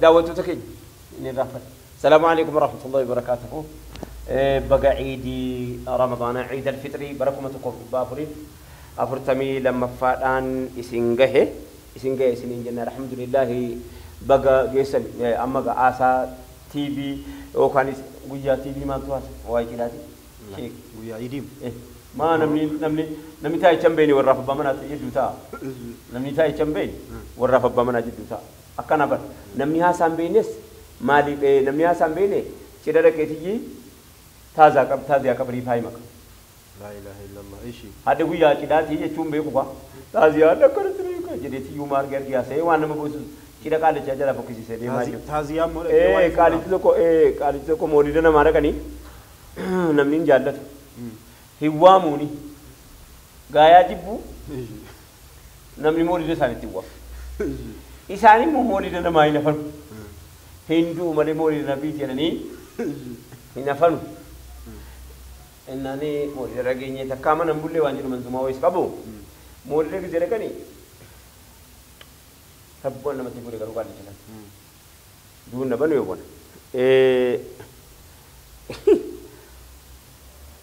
دعوتو تكين نرافق السلام عليكم ورحمة الله وبركاته بقى عيدي رمضان عيد الفطر بركم تقف بافرين أفرتمي لما فاتان إسنجه إسنجنا الحمد لله بقى جسل أما آسا تي في أو كان ويا تي في ما تواس وايكلاتي شيء ويا عيديم ما نمني تاي جنبيني والرف بمنا تجدوتا نمني تاي جنبيني والرف بمنا جدوتا أكنا بر نمني ها سامبينس مالي نمني ها سامبيني كده كتيجي تازا كبري فاي مك لا إله إلا الله إيشي هذا ويا كده تيجي تشوم بيكوا تازا هذا كرتني كده تيجي يومار غير كيا سه وانا مبوس كده قال جاجا فوكسي سه دي تازيا مول قال تلو مولدنا مارا كني نمني جالت هواموني غايا جبو نمني مولد ساني تيوا إساني مولدنا ما ينفر هندو مالي مولدنا بيتي أني ينفر إنني مولد رجيني تكامن نقول له وانجلو من زمان ويس كابو مولد كجرا كني تبون نمتي بوري كارو كاري جنا دون نبني يبون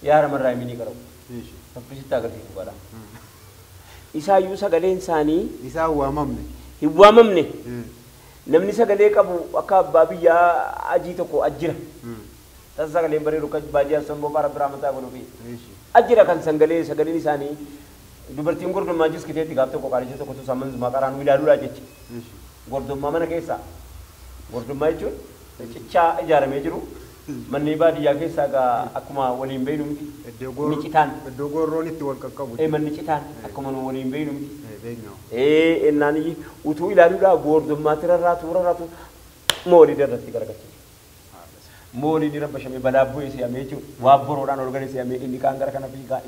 यार मर रहा है मिनी करो सब कुछ ताकत ही कुबारा इसा यूसा गले इंसानी इसा हुआ ममने नमनी सा गले कब अका बाबी या अजी तो को अज्जरा तसा गले बरे रुका बाजिया संबो पारा ब्राह्मता बोलो भी अज्जरा kan sagalee isaanii dubartiin gordummaa jis kiteetti gaafte ko qaalicha tokko tu saman maqaraan wiilaaluu jechi gordummaa mana keessa gordummaa jechuun cichaa ijaaramee jiru manni baadiyyaa keessa ga akkuma waliin beeynumti nicitaan dogorroonitti wal qaqqabu manni citaan akkuma waliin beeynumti ennaani utuu ilaaluudha gordummaa tirarraatu moolii irratti gargaarti moolii ni rabba shamee balaabuu isee amee jechuun waabboroodhaan organise amee inni kaan gara kana fiigaa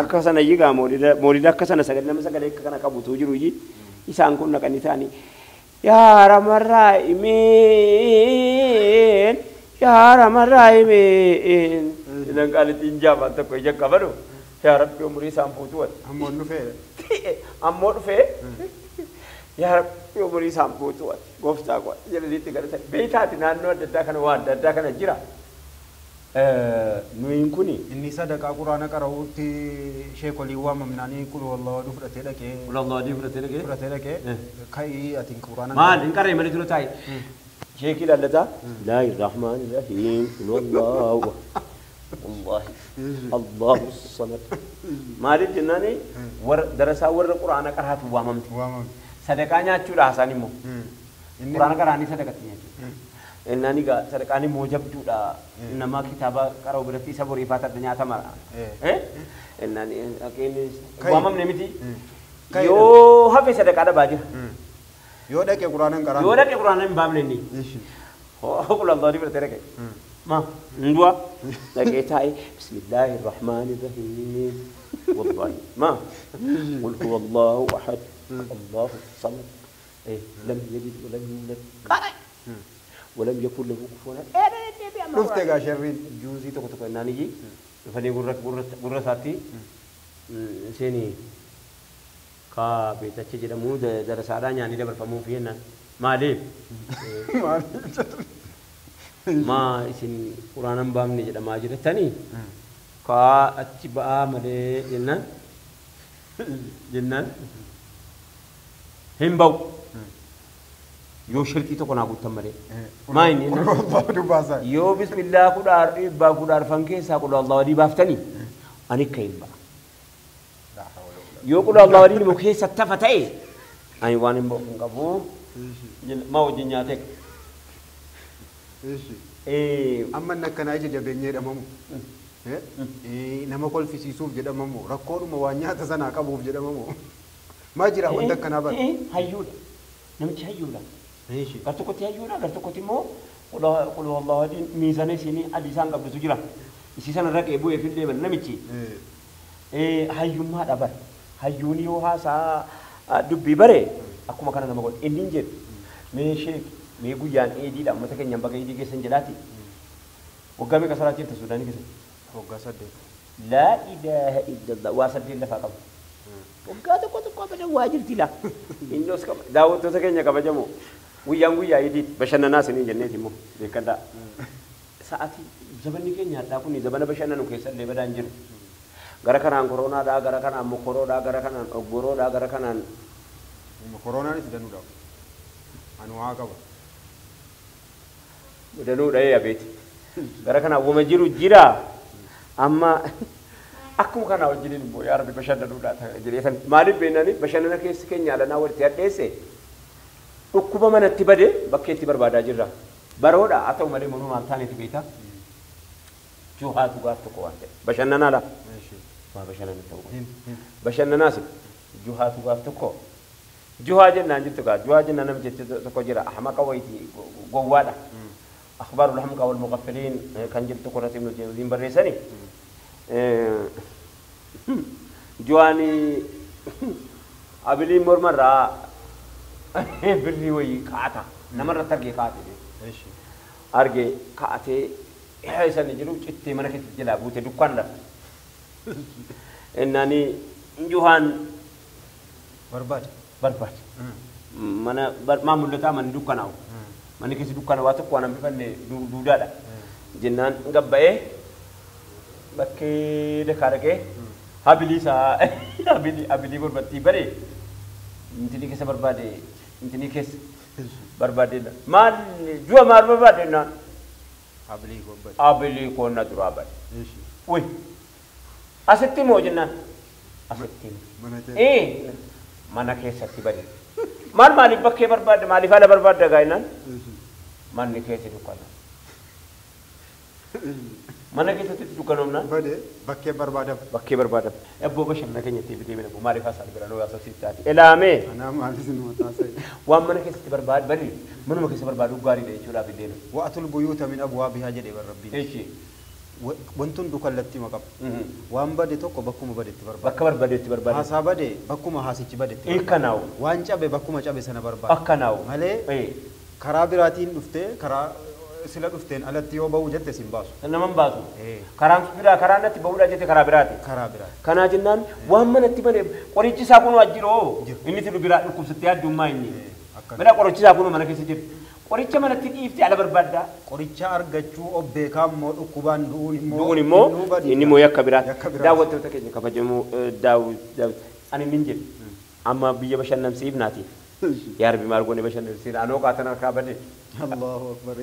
akka sana yigaa moolii akka sana sagalee nama sagalee akka kana qabutu jiru isaan kun naqanii ta'anii يا رب الراحمين يا رب الراحمين إذا قالت إنجاب أنت كوي جك كبرو يا رب يومري سامبوتوات أمور فيه يا رب يومري سامبوتوات غوفتا قوات جلدي تقدر بيتاتي نانو دتاكنا وان دتاكنا جرا نوين كوني إني صدق القرآن كراوتي شيخ اليوم مناني كل والله دفرت لك كل الله دفرت لك كاي أتين القرآن ما نكره من تلو تاي شيخ الله لا الرحمن الرحيم كل الله الله الصمد ما ريت جناني درسا ور القرآن كرهت واممت صدقانيا تشولا حساني مو القرآن كراني صدقتني إنني قا سرقاني موجب جودا إنما كتابة كارو برتي سبوري فاتت الدنيا تمارا إنني أكيد وامم نمتي يو هفي سرقانا باجي يو ده كقرآن بامنني هو كل الله دي برتيرك ما ندوا لقيتها بسم الله الرحمن الرحيم والله ما قل هو الله أحد الله الصمد لم يلد ولم يولد ولم يكن له كفوا رفت يا شرين جوزي تكو نانيجي فني غرة ساتي سيني كا بيتشي جدا مو درس عداني يعني ده برفمو فينا ما ليه ما اسم قرآن بامني جدا ما جدا تاني كا أتباع مده جنان هم باو يو شركي تو كنا قلت مري ما إني يو بسم الله كدار إبا كدار فانكي ساقول الله دي بافتني أني كيم با يو كدار الله دي مخي ستفتاي أي وانم بو كابو ما وجنياتك أما إنك أنا أجي جبيني رمامو نما كل في سيسوف جدا مامو ركورو موانيات زنا كابو جدا مامو ما جرا عندك أنا بس هيولا نمشي هيولا قرتو كتي هيولا قرتو كتي مو قل والله دي ميزانة سيني أديسان قبل سجرا إسيسان رك إبو يفيد لي من نمشي هيوم ما دبر هيوني هو هسا دبي بري أكو ما كنا نقول إندينجر ميشيك ميجويان إيدي لا متكن ينبغي إيدي كيسن جلاتي وقامي كسراتي تسوداني كيسن لا إله إلا الله واسد الله فقط waggaa tokko kabajawaa jirti laa innos daawwattoota keenya kabajamoo guyyaan guyyaa idiit bashannanaa isinii jenneeti immoo beekadhaa sa'aatii zabanni keenya hadhaa kun zabana bashannanu keessa illee badaan jiru gara kanaan koroonaadhaa gara kanaan mokkoroodhaa gara kanaan oggoroodhaa gara kanaan koronaanis danuudha anu haa qaba danuudha abeeti gara kanaan wama jiru jira amma akkuma kana wajjiniin immoo yaa rabbi bashannanuudhaa jedheetan maaliif beennani bashannana keessi keenya alanaa walitti hadheesse dhukkuba manatti bade bakkeetti barbaadaa jirra baroodha haa ta'u malee manuu maal taaneeti beektaa juhaatu gaaf tokko waan ta'e bashannanaa laa waa bashannana ta'u bashannanaas juhaatu gaaf tokko juhaa jennaan jirtu gaa juhaa jennaan nam jecha tokko jira ahmaqa wayti gowwaadha أخبار الحمقى والمغفلين كان جبت قرة ابن الجوزين بريساني جواني أبلي مرمرة بري وي كاتا نمرة ترجي كاتي أرجي كاتي هاي سنة جلو جتة منا كت جلا بوته دكان لا إنني جوان برباد منا ما ملتا من دكان أو mani kisi dukkan waa tokko waan bifanne duudaadha jennaan gabba'ee bakkee dakaa dhaqee habiliisaa habilii barbaadtii bare intinii keessa barbaade intinii keessa barbaadeedha maal ju'a maal barbaadennaan habilii koonna duraa bade uy asitti moo jennaan asitti mana keessatti bade maaliif bakkee barbaadde maaliif haala barbaadde gaa'inaan manni keessa dukkana mana keessatti dukkanoomnaan bakkee barbaadam ebboo bashannana keenyatti deemina maaliif haasaan bira nuu yaasa sittaati elaamee waan mana keessatti barbaad bari manuma keessa barbaadu gaariidha jechuudhaaf illee wa'atul buyuuta min abwaabihaa jedhee rabbiin wantoon dukallatti maqab waan bade tokko bakkuma badetti barbaada bakka barbadetti barbaada haasaa bade bakkuma haasichi badetti ikkanaaw waan cabe bakkuma cabe sana barbaada akkanaaw malee karaa biraatiin dhuftee karaa sila dhufteen alatti yoo ba'uu jette sin baasu naman baasu karaan biraa karaa natti ba'uudha jette karaa biraati kanaa jennaan waan manatti bane qorichi isaa kun wajjiroo inni tilu biraa dhukkubsattee addummaa inni bira qorichi isaa kun mana keessa jiru qoricha manatti dhiifte ala barbaadda qoricha argachuu obbeekaa immoo dhukkubaan du'uun immoo inni immoo yakka biraati daawwattoota keenya kabajamoo ani min jedhu amma biyya bashannansiifnaati yaa rabbi maal goone bashannansiifna anoo qaatan harkaa bade Allahu akbar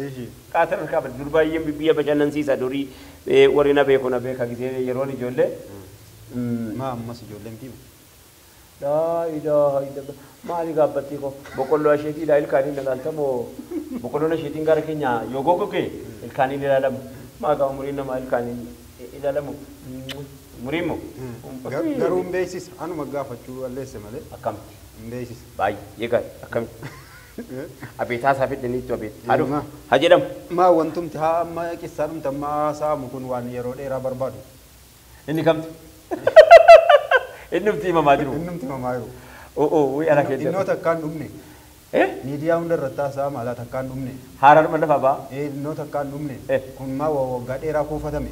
qaatan harkaa bade durbaayyeen biyya bashannansiisa durii warri na beeku na beeka gisee yeroon ijoollee maa ammas ijoolleen tiimu laa ilaaha illallah maali gaabbattii ko boqqolloo asheetii ilaa ilkaaniin dhagaaltamoo boqqolloon asheetiin gara keenya yoo gogoge ilkaaniin ilaalamu maa gaafa muriin namaa ilkaaniin ilaalamu muriin moo garuu hin beeksisa anuma gaafachuu alleesse malee akkamitti hin beeksisa baay'ee gaarii akkamitti abeetaa isaa fidhaniitu abeet haa jedhamu maa wantumti haa amma qissaadhumti amma haasa'amu kun waan yeroo dheeraa barbaadu inni kamtu innumti himamaa jiru way ala keessa innoo takkaan dhumne miidiyaa hunda irratti haasa'aa maalaa takkaan dhumne haaraan lafa baa innoo takkaan dhumne kun maa waggaa dheeraa kuufatame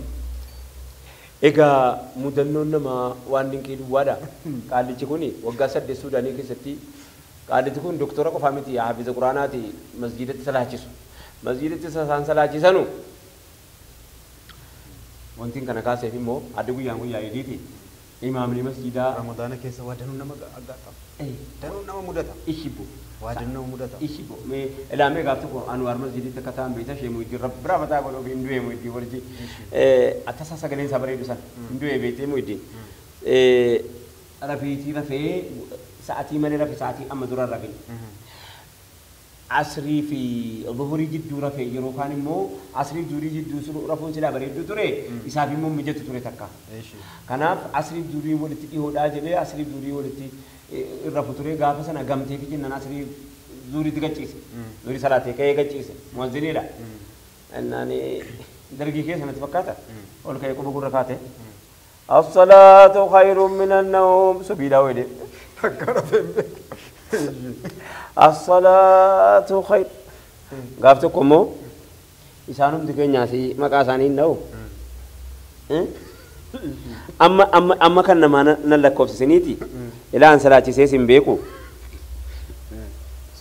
egaa mudannoon namaa waan dinqii duwwaadha qaallichi kun waggaa 8 suudaanii keessatti qaallichi kun doktora qofaa miti hafiza quraanaati masjidatti salaachisu masjidatti isaan salaachisanu wantiin kana kaaseef immoo adda guyyaan guyyaa idiiti imaamni masjidaa ramadaana keessa waa danuu nama aggaata danuu nama mudata ishibu waa danuu nama mudata ishibu mee ilaamee gaaf tokko anwaar masjiditti akka ta'an beektaa shee muiddi biraa mataa godhuu fi hindu'ee muiddi warji attasaa sagaleen isaa bareedu san hindu'ee beektee muiddi rafiitii rafee sa'atii malee rafe sa'atii amma dura rafe asrii fi dhuhurii jidduu rafee yeroo kaan immoo asrii durii jidduu rafuun silaa bareedduu ture isaaf immoo mijatu ture takka kanaaf asrii durii walitti dhihoodhaa jedhee asrii durii walitti rafu ture gaafa sana gamtee fi jennaan asrii duriitti gachiise durii salaatee ka'ee gachiise muwazziniidha innaan dargii kee sanatti fakkaata ol ka'ee quba gurra kaate الصلاة خير من النوم سبيلا ويدي الصلاة خير قافتكم إسانهم تكين ناسي ما كاسانين نو amma kan namaa nan lakkoofsisaniiti ilaan salaachisee sin beeku.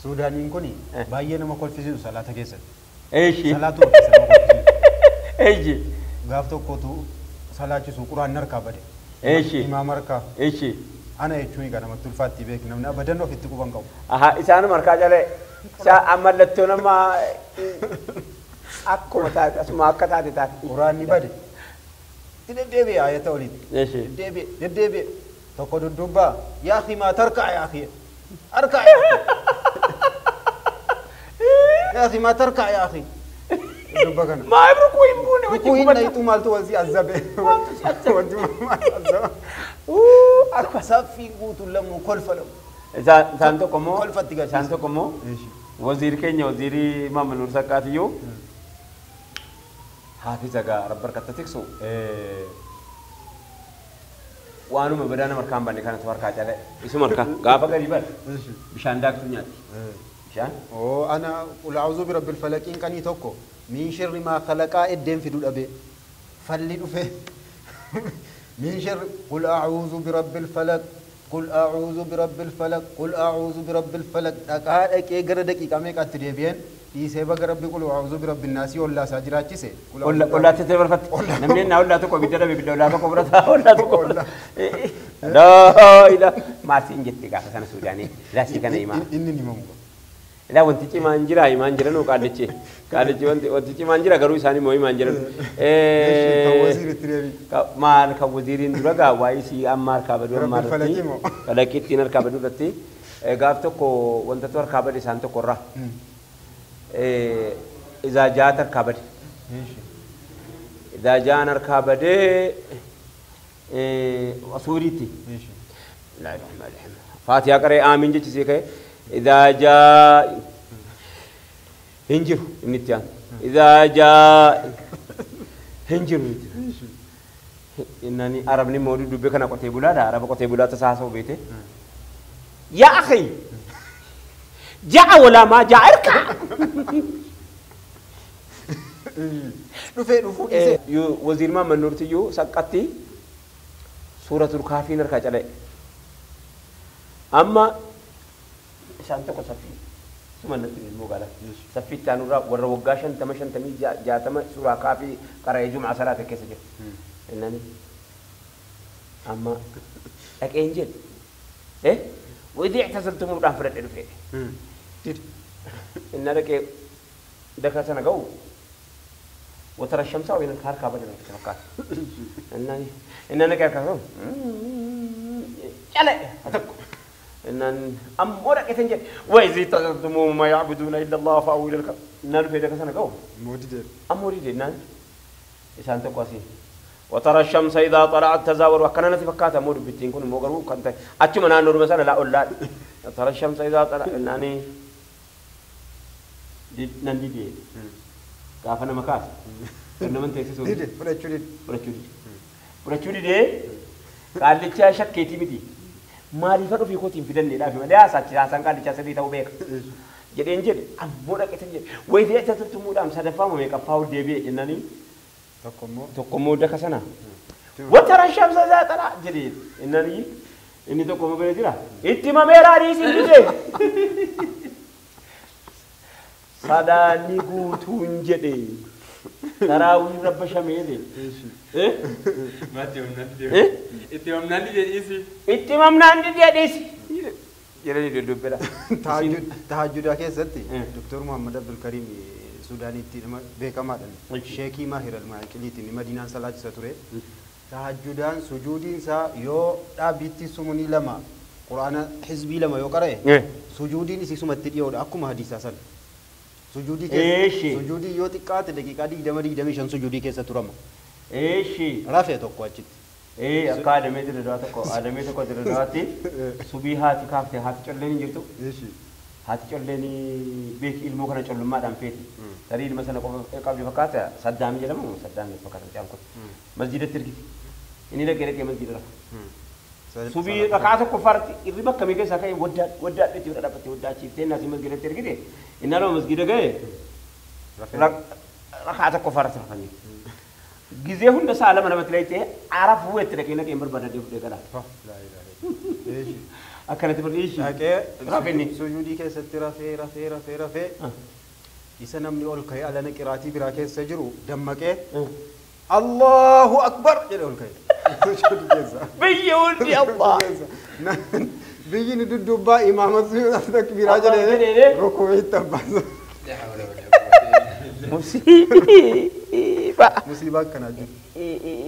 Suudaaniin kuni baay'ee nama kolfisiisu salaata keessatti. Eeshi. Salaatu nama kolfisiisu. Eeshi. Gaaf tokkotu salaachisu quraan harkaa bade. Eeshi. Imaam harkaa. Eeshi. Ana jechuun kan namatti ulfaatti beeku namni abadan ofitti quban qabu. Aha isaan harkaa jalee mallattoo nama akkuma taate asuma akka taate taate. Quraanni bade. Deddeebi'e ayata walitti. Eeshi. Deddeebi'e. Tokko duddubbaa yaa akhi maa tarkaa yaa akhi. Harkaa yaa akhi. يا أخي ما تركع يا أخي ما يبركوا يبون وجهي كوين يتو مالتو وزي عذابه وانتو ما عذابه أكو سافي قوت لهم كل فلو سانتو كمو كل فتيجا سانتو كمو وزير كينيا وزيري ما منور سكاتيو حافظك رب بركة تكسو وانو مبدانا مركان بني كانت مركات على اسم مركان غافا قريبا بشانداك تنياتي أنا قل أعوذ برب الفلق إن كان يتوكو من شر ما خلق الدين في دول أبي فلي فيه من شر قل أعوذ برب الفلق قل أعوذ برب الفلق قل أعوذ برب الفلق أكاد أكيد غردك إكامي كاتريبين يسيبا غرب يقول أعوذ برب الناس ولا ساجرات شيء ولا تتبر فت نمني نقول لا تكو بدرا بيبدأ ولا تكو برا ولا تكو لا إله ما سينجت كذا سنة سوداني لا سيكنا إيمان إني نمو لا وانتي مانجرا إيمان جرانو كادتشي وانتي مانجرا كروي ساني موي مانجرا مال كوزيرين درجة وايسي أمار كابدو أمار تي كلاكيت تينر كابدو تي غافتو كو وانتو كابدي سانتو كورا إذا جاءت الكابدي إذا جاءنا الكابدي وصوريتي لا إله إلا الله فاتحة كري آمين جي سيكه إذا جاء هنجر النتيان إذا جاء هنجر إنني عربني مولود بكنا كتبولا ده عرب كتبولا تساسو بيته يا أخي جاء ولا ما جاء إركع وزير ما من نورتيو سكتي سورة الكافرين إركع عليه أما شانتو كسفي ثم نتري المقالة سفي تانورا والروقاشن تمشن تمي جاتم سورة كافي قرأ جمعة صلاة كيسجل إنني أما لك إنجيل إيه وإذا اعتزلتم الله فرد الفئة إن لك دكاتنا جو وترى الشمس وين الكار كابل من الشبكات إن لك كذا يلا أتركوا إن أمورك يتنجد وإذا تزعموا ما يعبدون إلا الله فأول لك نال في ذلك سنة جو أموري دي نال إنسان تقاسي وترى الشمس إذا طلعت تزاور وكنا نتفكات أمور بتين كون موجرو كنت أتشو من النور مثلا لا أولاد ترى الشمس إذا طلع إنني نندي دي كافنا مكاس إنما أنت تسوي ولا تشودي دي قال لي شاك كيتي مدي maaliifadhu fi kootiin fidanneedhaaf malee haasaan qaalicha sadii ta'uu beeka jedheen jedhe ammoo dhaqetan jedhe wayitee acha turtumuudhaan sadaffaa meeqaffaa deebi'e jennanii tokkommoo daka sana watara shamsa zaatara jedhe innanii inni tokkommoo bira jira itti mameeraa dhiisiin dide sadaanni guutuun jedhe taraawii rabba shameele itti mamnaan didheedhiisi jedhanii duddubbira tahajjudaa keessatti doktor Muhammad Abdul Karim Suudaanitti beekamaadhaan sheekii Maahir al-Maaqiliitiin Madiinaan salaachisa ture tahajjudaan sujuudiin isaa yoo dhaabbitti sumunii lama quraana hizbii lama yoo qara'e sujuudiin isisumatti dhiyoodha akkuma hadiisaa sana سجودي سجودي يوتي كات دقيقة دي دمري دمي شن سجودي كيسة ترمى إيشي رافع توقع أجد أكاديمي تدراتكو أكاديمي تكو تدراتي سبي هاتي كافته هاتي چلني جرتو هاتي چلني بيك علمو كنا چلو ما دام فيتي تريد مثلا قبل فكاتا صدامي جلمو صدامي فكاتا جامكو مسجد التركي إني لك يرك مسجد رفع سبي ركعات كفارت الربا كم يجي ساكي ودا بيتي ودا بيتي ودا شيفتين ناس مسجد التركي ده إن لو مسجد جاي ركعات كفارت رفعني ጊዜ ሁንደ ሳለ መነበት ላይ አራፍ ወጥ ለከነ ከመር ባዳ ደፍ ደከላ لا إله إلا الله አከነት ብሪሽ Dhaqee Rafeenni. sujuudii keessatti rafee isa namni ol ka'ee alana qiraatii biraa keessa jiru dammaqee Allahu Akbar jedhe ol ka'e. Sujuudii keessa. biyya hundi Allah Biyyi ni duddubbaa imaamatu takbiiraa Allah jedhee jedhee. rukuu itti abbaasa. musiba Musiibaa akkanaa jiru.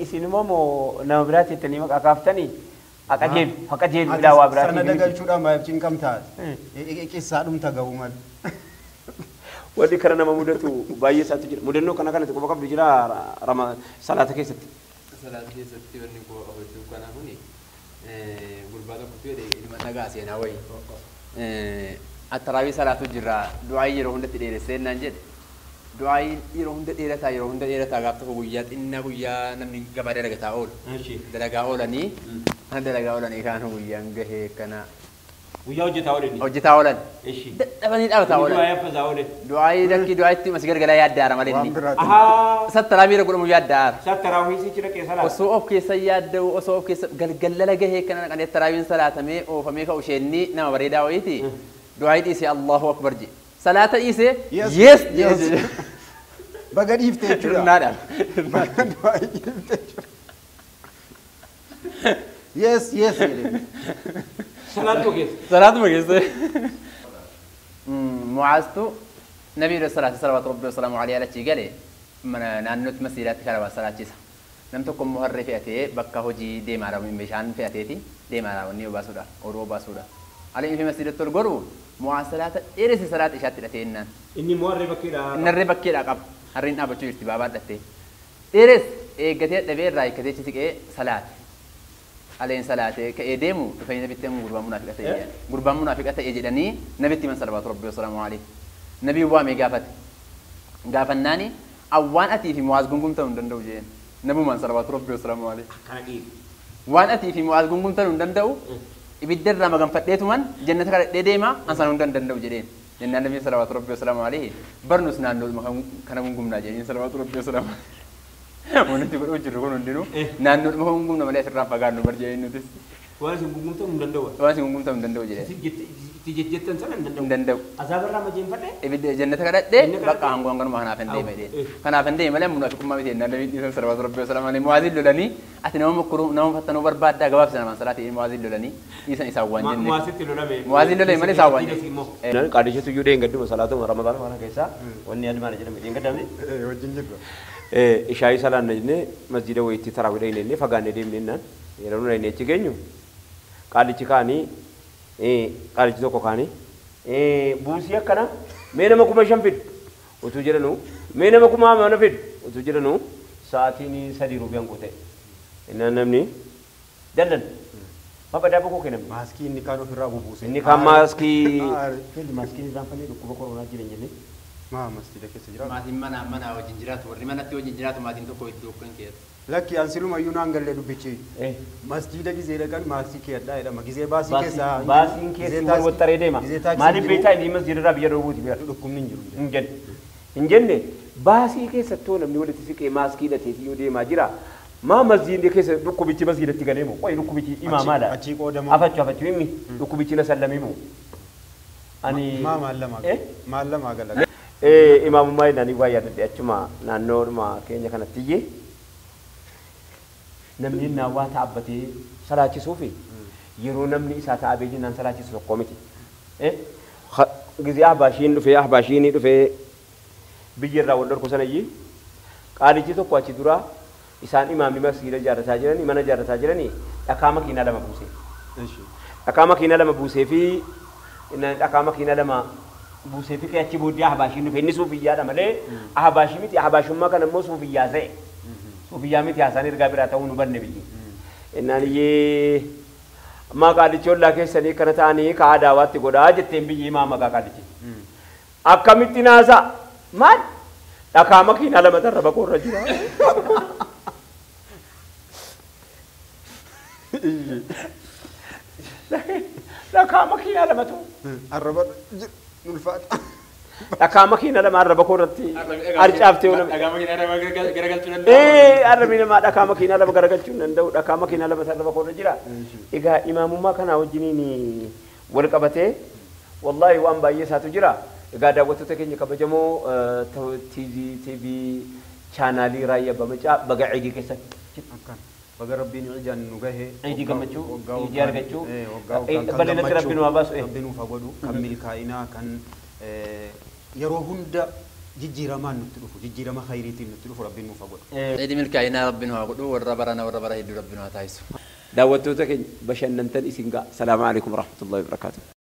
isinuma moo nama biraatti ittanii maqaa kaaftanii haqa jeelu bilaa waa biraatti Sana dagalchuudhaan maayif cinqamtaa qissaa dhumta ga'u mal. wanni kana nama mudatu baay'ee isaatu jira mudannoo kana kanatti qofa qabdu jira salaata keessatti Salaati keessatti wanni koo hojjechuu kana kuni gurbaa tokkotu jedhe ilma nagaa seenaa wayii. Attaraawii salaatu jirra du'aayi yeroo hundatti dheeressee naan jedhe. Du'aayi yeroo hunda dheerataa gaaf tokko guyyaa xinnaa guyyaa namni gabaa dalagataa oolu. Dalagaa oolanii kaan guyyaan gahee kana guyyaa hojjetaa oolan hojjetaa oolan. Dadhabanii dhaabataa oolan. du'aa yaaffataa oolan Du'aayi lakkii du'aayitti mas gargalaa yaaddaara malee Waan inni. biraati. ahaa Sattaraawii irra godhamu yaaddaara. sattaraawii si jira keessa laata Osoo of keessa yaadda'u osoo of keessa galgala gahee kana naqanii taraawiin salaatamee oofamee ka'u isheenni nama bareedaa wayiiti. Du'aayi dhiisee Allahu Akbar je. Salaata dhiisee yes jedhe. Baga dhiiftee jechuudha. Hirnaadhaan. Baga du'aayi dhiiftee jechuudha. Yes jedhe. salaatu keessa Salaatuma keessa. Mu'aastu Nabii Rasuulaa sallallahu alaihi wasallam achi galee mana naannootti masjiidatti karaa salaachisa. Nam tokko immoo harree fe'atee bakka hojii deemaadha meeshaan fe'ateeti deemaadha wanni obaasuudha oduu obaasuudha. Alee fi masjiidatti ol godhu mu'aas salaata dheeressa salaata ishaatti hidhatee innaan. inni immoo harree bakkeedha Innarree bakkeedha qaba. Harreen dhaabbachuu jirti baabaa dhattee. Dheeres eeggatee dhabee irraa eeggatee achi siqee salaate. Aleen salaatee ka'ee deemu dhufanii nabitti himu gurbaan munaafiqa ta'e. Gurbaan munaafiqa ta'e jedhanii nabitti himan salawaatu rabbi wasalaamu alayhi. Nabii waamee gaafate. Gaafannaani awwaan atii fi mu'aaz gungumtaa hin danda'u jeen. Nabumaan salawaatu rabbi wasalaamu alayhi. kana dhiibu Waan atii fi mu'aaz gungumtaa hin danda'u ibidda irraa maganfadheetuman jannata kadhadhee deema ansaan hunda hin danda'u jedheen. Jennaan nabii salawaatu rabbi wasalaamu alayhi barnus naannoo kana gungumnaa jedheen salawaatu rabbi wasalaamu alayhi. Wanti godhuu jirru kun hundinuu naannoodhuma gungumna malee asirraa fagaannu barjeen nutis. waan isin gungumtaa hin danda'u Waan isin gungumtaa hin danda'u jedhee. itti jettan sana hin danda'u Hin danda'u. azaabarraa majeenfadhe Ibidda jannata kadhadhee bakka hangoo hanganuma kanaaf hin deeme jedheen. Kanaaf hin deeme malee munaafiqummaa miti jennaan nabii dhiisan salawaatu rabbi wasalaamu alayhi mu'aaziin lolanii ati nama mukkuruu nama fattanuu barbaaddaa gabaabsa namaan salaatii mu'aaziin lolanii dhiisan isaan waan jenne. mu'aasitti lolame Mu'aaziin lolame malee isaan waan jenne. qaadishatu iyyuu deengadduma salaatuma ramadaana kana keessaa wanni admaana jedhame deengaddame Wajjin jirra. ishaayii salaanna jennee masjida wayitti taraawii dhaqnee fagaannee deemnee innaan yeroo nu dhaqnee achi geenyu qaalichi kaanii qaalichi tokko kaanii buusii akkana mee nama 5,000 fidu utuu jedhanu mee nama 10,000 fidu utuu jedhanu sa'aatiin 3 ruubiyaan guute innaan namni dallan mabadaa boqoo kenname Maaskii inni kaan ofirraa bubuuse. inni kaan maaskii maaskii irraan fannee dhukkuba koronaa jiran jennee Masjida keessa jira. Maatiin mana wajjin jiraatu warri manatti wajjin jiraatu maatiin tokko iddoo kan keessa. Lakki ansilumayyuu naan gallee dubbichi. Masjida gizee dhaqan maaskii keedhaa jedhama. Gizee baasii keessaa. baasiin keessi wal waxxaree deema maaliif beektaa inni masjida irraa biyya dhoowwuuti bira Dhukkubni hin jiru. hin jenne baasii keessattoo namni walitti siqee maaskii hidhateeti yoo deemaa jira maa masjidni keessa dhukkubichi masjidatti galeemu qoy dhukkubichi imaamaadha Achii qoodamu. afachuu himmi dhukkubichi na sallamimu ani Maallamaa gala. imaamummaa jedhanii waa yaadadhe achuma naannoodhuma keenya kanatti iyyee namni naawwaa taabbatee salaachisuufi yeroo namni isaa taabee jennaan salaachisu tokko miti gizee ahbaashiin dhufee biyya irraa wal dhorku sana iyyee qaalichi tokko achi dura isaan imaamni masjiida ijaarrataa jiranii mana ijaarrataa jiranii dhakaa makiinaa lama buusee dhakaa makiinaa lama buusee fi dhakaa makiinaa lama buusee fi achi booddee ahbaashiin dhufe inni suufiyyaadha malee ahbaashii miti ahbaashummaa kana immoo suufiyyaa ta'e suufiyyaa miti haasaan ergaa biraa ta'uu nu banne biyyi innaan iyyee ammaa qaalichi ollaa keessanii kana ta'anii ka aadawaatti godhaa jetteen biyyi himaa maqaa qaalichi akkamitti naasaa maal dhakaa makiinaa lama tarra bakoorra jira dhakaa makiinaa lamatu Arraba ulfaata. dhakaa makiina lama arraba koorratti arcaaftee nama dhagaa makiinaa lama garagalchuu arrabi namaa dhakaa makiinaa lama garagalchuu hin danda'u dhakaa makiinaa lama sarraba koorra jira egaa imaamummaa kanaa wajjiniin wal qabatee wallaahi waan baay'ee isaatu jira egaa daawwattoota keenya kabajamoo TV chaanaalii raayyaa bamacaa baga ciidii keessatti baga rabbiin ijaan nu gahe ciidii gammachuu ciidii argachuu bal'inatti rabbiin waa baasu rabbiin ufa godhu kan milkaa'inaa kan yeroo hunda jijjiiramaan nutti dhufu jijjiirama khayriitiin nutti dhufu rabbiin ufa godhu ciidii milkaa'inaa rabbiin waa godhu warra bara hedduu rabbiin waa taasisu daawwattoota keenya bashannantan isin gaa salaamu alaikum warahmatullahi wabarakatuh